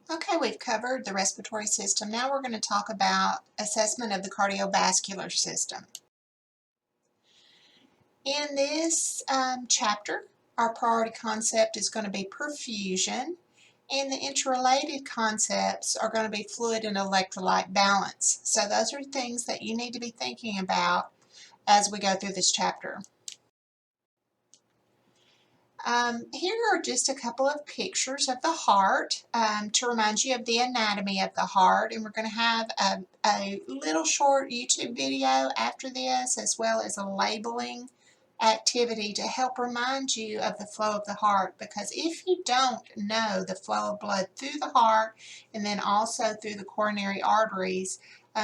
Okay, we've covered the respiratory system. Now we're going to talk about assessment of the cardiovascular system. In this chapter, our priority concept is going to be perfusion, and the interrelated concepts are going to be fluid and electrolyte balance. So those are things that you need to be thinking about as we go through this chapter. Here are just a couple of pictures of the heart to remind you of the anatomy of the heart, and we're going to have a little short YouTube video after this, as well as a labeling activity to help remind you of the flow of the heart, because if you don't know the flow of blood through the heart and then also through the coronary arteries,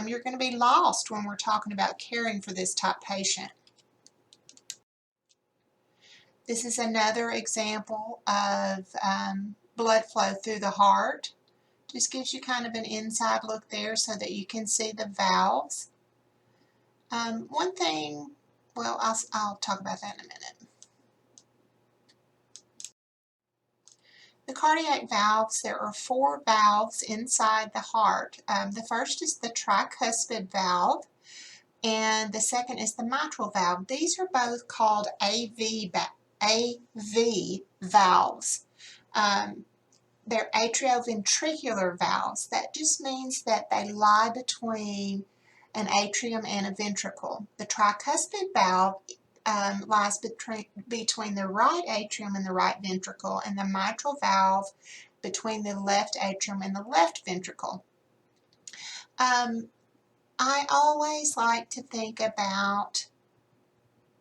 you're going to be lost when we're talking about caring for this type patient. This is another example of blood flow through the heart. Just gives you kind of an inside look there so that you can see the valves. One thing, well, I'll talk about that in a minute. The cardiac valves, there are 4 valves inside the heart. The first is the tricuspid valve, and the second is the mitral valve. These are both called AV valves. They're atrioventricular valves. That just means that they lie between an atrium and a ventricle. The tricuspid valve lies between the right atrium and the right ventricle, and the mitral valve between the left atrium and the left ventricle. I always like to think about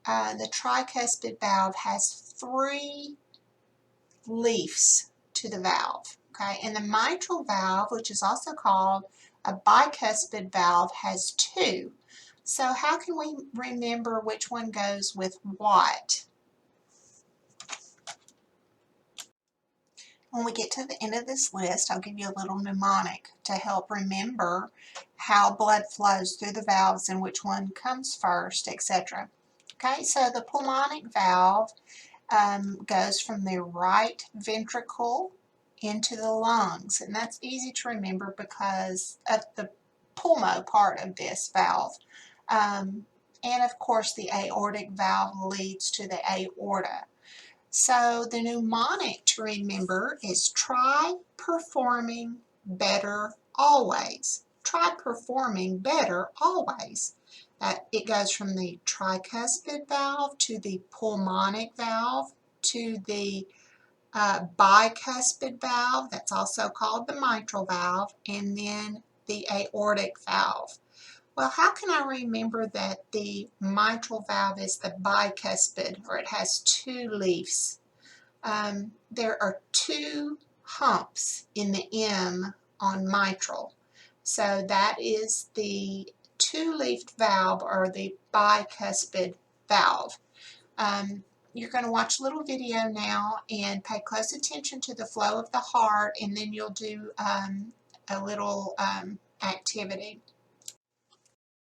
the tricuspid valve has 3 leaves to the valve, okay? And the mitral valve, which is also called a bicuspid valve, has 2. So how can we remember which one goes with what? When we get to the end of this list, I'll give you a little mnemonic to help remember how blood flows through the valves and which one comes first, etc. Okay, so the pulmonic valve goes from the right ventricle into the lungs, and that's easy to remember because of the pulmo part of this valve. And of course the aortic valve leads to the aorta. So the mnemonic to remember is try performing better always. Try performing better always. It goes from the tricuspid valve to the pulmonic valve to the bicuspid valve, that's also called the mitral valve, and then the aortic valve. Well, how can I remember that the mitral valve is the bicuspid, or it has 2 leaves? There are 2 humps in the M on mitral. So that is the 2-leafed valve, or the bicuspid valve. You're going to watch a little video now and pay close attention to the flow of the heart, and then you'll do a little activity.